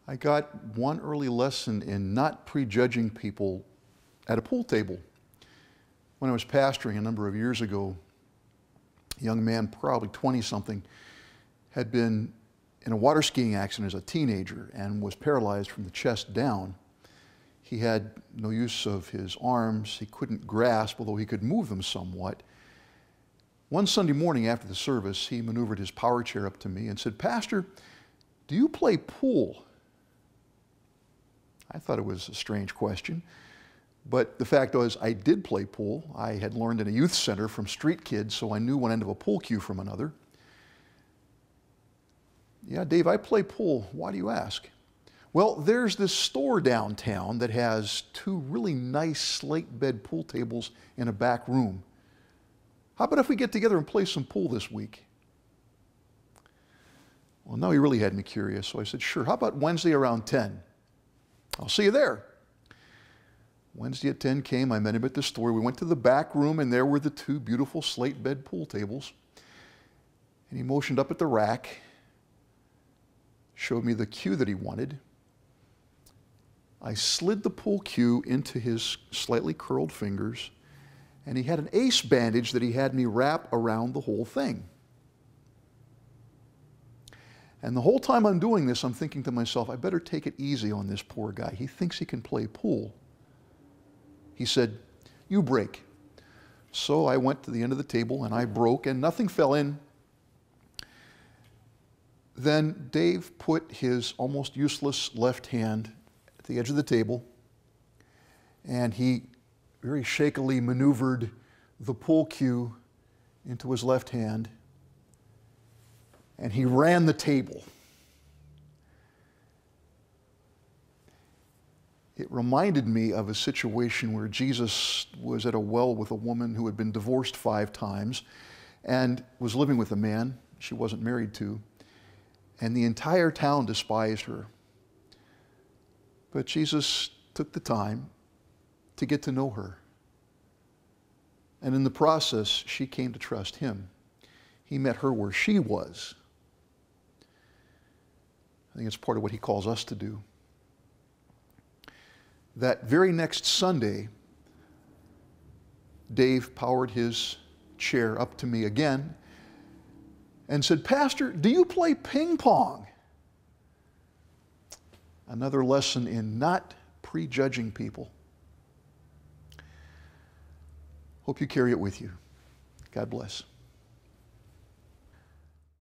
I got one early lesson in not prejudging people at a pool table. When I was pastoring a number of years ago, a young man, probably 20-something, had been in a water skiing accident as a teenager and was paralyzed from the chest down. He had no use of his arms. He couldn't grasp, although he could move them somewhat. One Sunday morning after the service, he maneuvered his power chair up to me and said, "Pastor, do you play pool?" I thought it was a strange question, but the fact was I did play pool. I had learned in a youth center from street kids, so I knew one end of a pool cue from another. "Yeah, Dave, I play pool. Why do you ask?" "Well, there's this store downtown that has two really nice slate bed pool tables in a back room. How about if we get together and play some pool this week?" Well, now he really had me curious, so I said, "Sure. How about Wednesday around 10? I'll see you there." Wednesday at 10 came. I met him at the store. We went to the back room, and there were the two beautiful slate bed pool tables. And he motioned up at the rack, showed me the cue that he wanted. I slid the pool cue into his slightly curled fingers, and he had an ace bandage that he had me wrap around the whole thing. And the whole time I'm doing this, I'm thinking to myself, I better take it easy on this poor guy. He thinks he can play pool. He said, "You break." So I went to the end of the table and I broke and nothing fell in. Then Dave put his almost useless left hand at the edge of the table and he very shakily maneuvered the pool cue into his left hand and he ran the table. It reminded me of a situation where Jesus was at a well with a woman who had been divorced 5 times and was living with a man she wasn't married to, and the entire town despised her. But Jesus took the time to get to know her. And in the process, she came to trust him. He met her where she was. I think it's part of what he calls us to do. That very next Sunday, Dave powered his chair up to me again and said, "Pastor, do you play ping pong?" Another lesson in not prejudging people. Hope you carry it with you. God bless.